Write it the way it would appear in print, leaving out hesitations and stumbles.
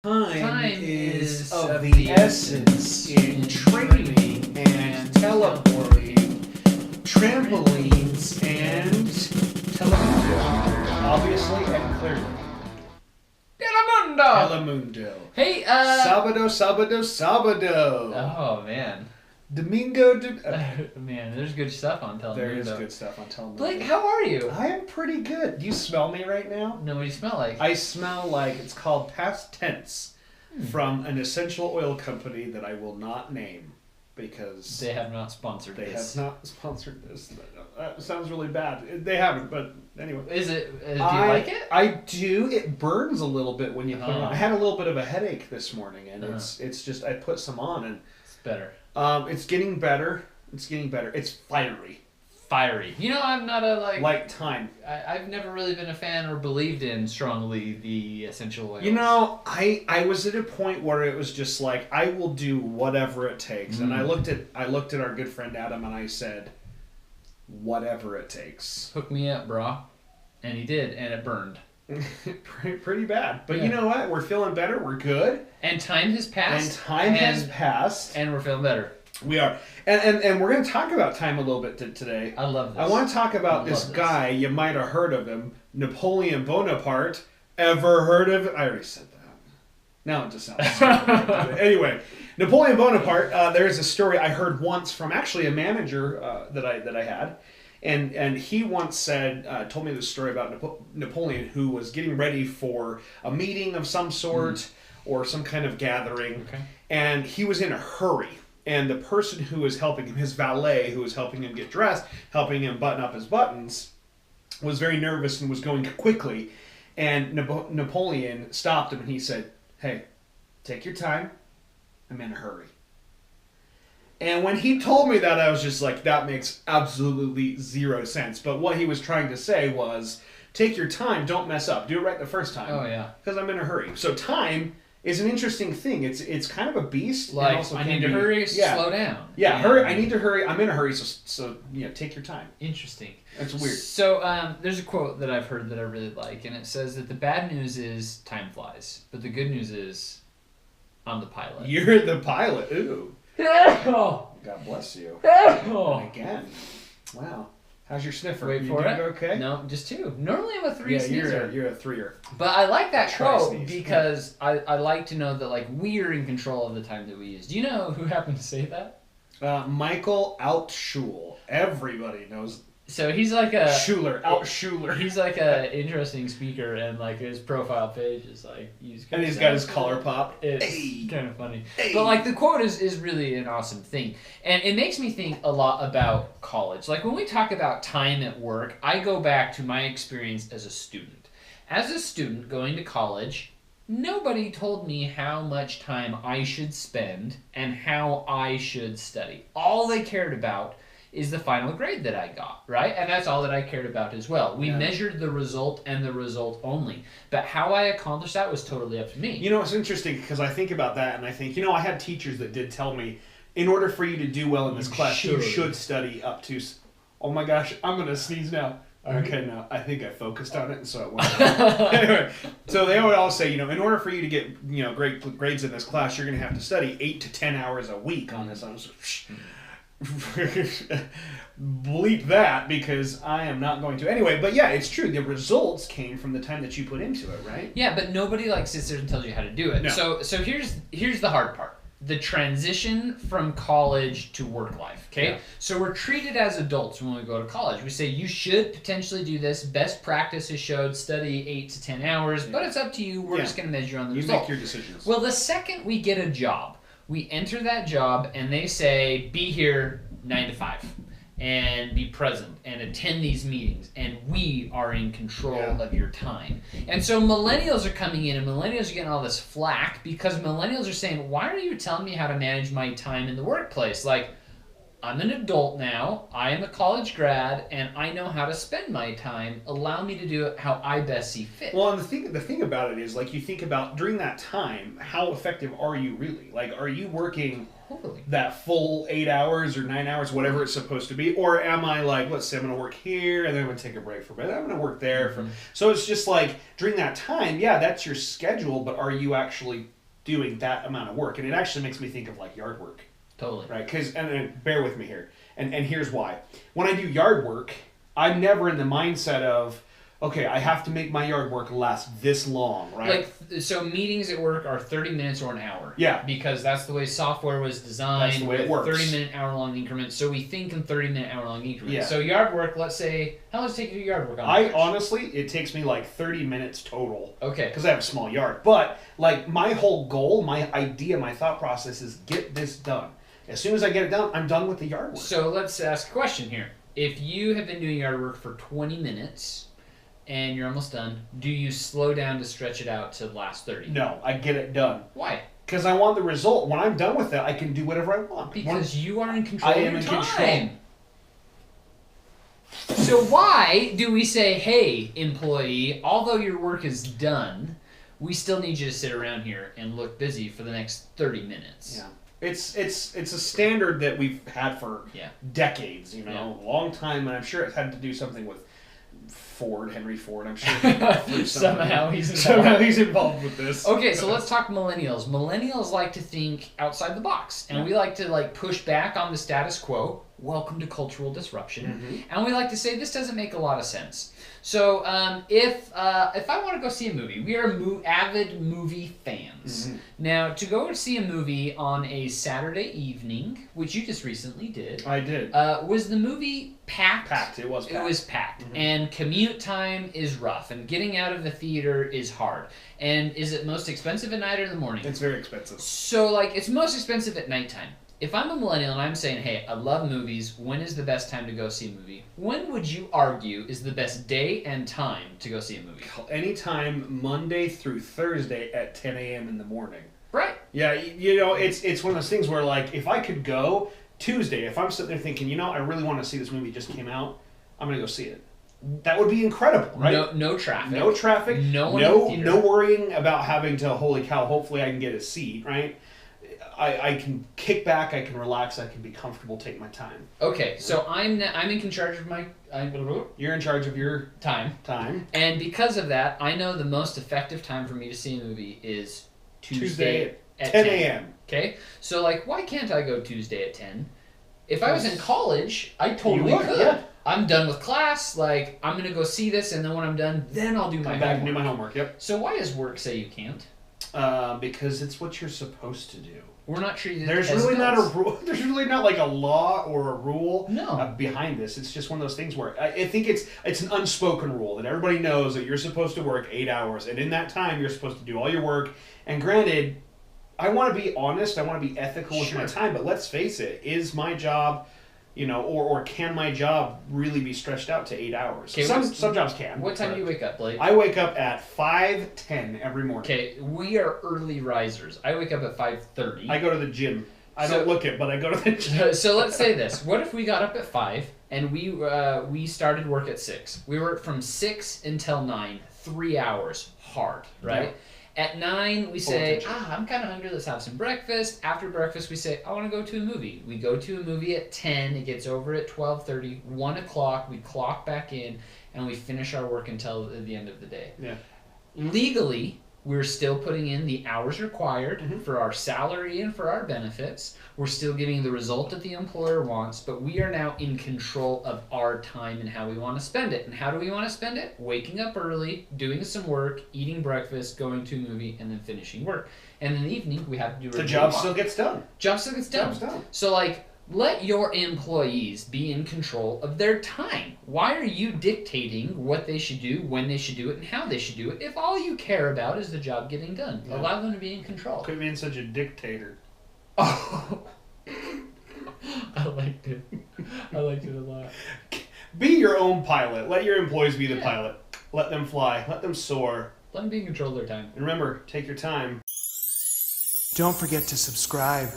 Time is of the essence in training and teleporting, trampolines and telemundo. Obviously and clearly. Telemundo! Telemundo. Hey, Sábado. Oh, man. Domingo. Man, there's good stuff on Telemundo. There is good stuff on Telemundo. Blake, how are you? I am pretty good. Do you smell me right now? No, what do you smell like? I smell like it's called past tense from an essential oil company that I will not name because They have not sponsored they this. have not sponsored this. That sounds really bad. They haven't, but anyway. Is it? Do you like it? I do. It burns a little bit when you put it on. Oh. I had a little bit of a headache this morning, and Uh-huh. it's just I put some on, and It's better. it's getting better. It's getting better. It's fiery, Fiery. You know, I'm not a like time. I've never really been a fan or believed in strongly the essential oils. You know, I was at a point where it was just like I will do whatever it takes, and I looked at our good friend Adam, and I said, whatever it takes. Hook me up, brah. And he did, and it burned. Pretty bad, but Yeah. you know what? We're feeling better. We're good, And time has passed. and time has passed. And we're feeling better. We are, and we're going to talk about time a little bit today. I love this. I want to talk about this guy. You might have heard of him, Napoleon Bonaparte. Ever heard of it? I already said that. Now it just sounds stupid. Anyway, Napoleon Bonaparte. There's a story I heard once from actually a manager that I had, and he once said told me this story about Napoleon, who was getting ready for a meeting of some sort or some kind of gathering, and he was in a hurry. And the person who was helping him, his valet, who was helping him get dressed, helping him button up his buttons, was very nervous and was going quickly. And Napoleon stopped him and he said, "Hey, take your time. I'm in a hurry." And when he told me that, I was just like, that makes absolutely zero sense. But what he was trying to say was, take your time, don't mess up. Do it right the first time. Oh, yeah. Because I'm in a hurry. So time is an interesting thing. It's kind of a beast. and Like, also I can need to be- hurry, Yeah. slow down. Yeah, hurry. I need to hurry. I'm in a hurry, so take your time. Interesting. That's weird. So, there's a quote that I've heard that I really like, and it says that the bad news is time flies, but the good news is I'm the pilot. You're the pilot. Ooh. Oh. God bless you. Oh. And again. Wow. How's your sniffer? Wait You for doing it. okay? No, just two. Normally I'm a three Yeah, sneezer. you're a threer. But I like that Try quote sneeze. because I like to know that like we're in control of the time that we use. Do you know who happened to say that? Michael Altschul. Everybody knows. So he's like a Schuler. he's like a interesting speaker, and like his profile page is like And he's got his color pop. It's Hey. kind of funny. Hey. But like the quote is really an awesome thing. And it makes me think a lot about college. Like when we talk about time at work, I go back to my experience as a student. As a student going to college, nobody told me how much time I should spend and how I should study. All they cared about is the final grade that I got, right? And that's all that I cared about as well. We measured the result and the result only. But how I accomplished that was totally up to me. You know, it's interesting because I think about that and I think, I had teachers that did tell me, in order for you to do well in this class, you should study up to... Oh my gosh, I'm going to sneeze now. Okay, no, I think I focused on it, and so it went away. Anyway, so they would all say, in order for you to get, great grades in this class, you're going to have to study 8 to 10 hours a week on this. I was bleep that because I am not going to. Anyway, but yeah, it's true. The results came from the time that you put into it, right? Yeah, but nobody like sits there and tells you how to do it. No. So here's the hard part. The transition from college to work life, okay? Yeah. So we're treated as adults when we go to college. We say you should potentially do this. Best practice is showed study 8 to 10 hours, but it's up to you. We're just going to measure on the You result. make your decisions. Well, the second we get a job, we enter that job and they say, be here 9 to 5 and be present and attend these meetings, and we are in control of your time. And so millennials are coming in and millennials are getting all this flack because millennials are saying, why are you telling me how to manage my time in the workplace? Like, I'm an adult now, I am a college grad, and I know how to spend my time. Allow me to do it how I best see fit. Well, and the thing about it is, like, you think about during that time, how effective are you really? Like, are you working Totally. that full 8 hours or 9 hours, whatever it's supposed to be? Or am I like, let's say I'm going to work here, and then I'm going to take a break for a bit, I'm going to work there. So it's just like, during that time, yeah, that's your schedule, but are you actually doing that amount of work? And it actually makes me think of, like, yard work. Totally. Right? Because, and bear with me here, and here's why. When I do yard work, I'm never in the mindset of, okay, I have to make my yard work last this long, right? Like, so meetings at work are 30 minutes or an hour. Yeah. Because that's the way software was designed. That's the way it with works. 30-minute, hour-long increments. So we think in 30-minute, hour-long increments. Yeah. So yard work, let's say, how long does it take you to do yard work on I average? honestly, it takes me like 30 minutes total. Okay. Because I have a small yard. But, like, my whole goal, my idea, my thought process is get this done. As soon as I get it done, I'm done with the yard work. So let's ask a question here. If you have been doing yard work for 20 minutes and you're almost done, do you slow down to stretch it out to the last 30? No, I get it done. Why? Because I want the result. When I'm done with it, I can do whatever I want. Because you are in control I of am your in time. control. So why do we say, hey, employee, although your work is done, we still need you to sit around here and look busy for the next 30 minutes? Yeah. It's a standard that we've had for decades, you know, a long time, and I'm sure it had to do something with Henry Ford. I'm sure Somehow he's involved with this. Okay, so let's talk millennials. Millennials like to think outside the box, and we like to push back on the status quo. Welcome to cultural disruption, and we like to say this doesn't make a lot of sense. So if I want to go see a movie, we are avid movie fans. Now, to go see a movie on a Saturday evening, which you just recently did, I did. was the movie packed? Packed. It was packed. It was packed, and commute time is rough, and getting out of the theater is hard. And is it most expensive at night or in the morning? It's very expensive. So, it's most expensive at nighttime. If I'm a millennial and I'm saying, hey, I love movies, when is the best time to go see a movie? When would you argue is the best day and time to go see a movie? Anytime Monday through Thursday at 10 a.m. in the morning. Right. Yeah, you know, it's one of those things where, like, if I could go Tuesday, if I'm sitting there thinking, you know, I really want to see this movie just came out, I'm going to go see it. That would be incredible, right? No traffic. No traffic. No one in the theater. No worrying about having to, holy cow, hopefully I can get a seat, right? I can kick back, I can relax, I can be comfortable, take my time. Okay, so I'm in charge of my... You're in charge of your time. And because of that, I know the most effective time for me to see a movie is Tuesday at 10 a.m. Okay? So, why can't I go Tuesday at 10? If I was in college, I totally could. Yeah. I'm done with class, I'm going to go see this, and then when I'm done, then I'll do my Come back homework. and do my homework, yep. So why does work say you can't? Because it's what you're supposed to do. We're not treated There's as really not adults. a rule. There's really not like a law or a rule No. behind this. It's just one of those things where I think it's an unspoken rule that everybody knows that you're supposed to work 8 hours, and in that time you're supposed to do all your work. And granted, I want to be honest, I want to be ethical with my time, but let's face it, is my job, you know, or can my job really be stretched out to 8 hours? Okay, some jobs can. What time do you wake up, Blake? I wake up at 5:10 every morning. Okay, we are early risers. I wake up at 5:30. I go to the gym. I don't look it, but I go to the gym. So let's say this. What if we got up at 5 and we started work at 6? We worked from 6 until 9, 3 hours hard, right? Yeah. At 9, we Full say, attention. I'm kind of hungry, let's have some breakfast. After breakfast, we say, I want to go to a movie. We go to a movie at 10, it gets over at 12:30, 1 o'clock, we clock back in, and we finish our work until the end of the day. Yeah. Legally, we're still putting in the hours required for our salary and for our benefits. We're still getting the result that the employer wants, but we are now in control of our time and how we want to spend it. And how do we want to spend it? Waking up early, doing some work, eating breakfast, going to a movie, and then finishing work. And in the evening, we have to do The job still gets done. Job still gets done. Job's done. So, let your employees be in control of their time. Why are you dictating what they should do, when they should do it, and how they should do it if all you care about is the job getting done? Yeah. Allow them to be in control. Quit being such a dictator. Oh. I liked it. I liked it a lot. Be your own pilot. Let your employees be the pilot. Let them fly. Let them soar. Let them be in control of their time. And remember, take your time. Don't forget to subscribe.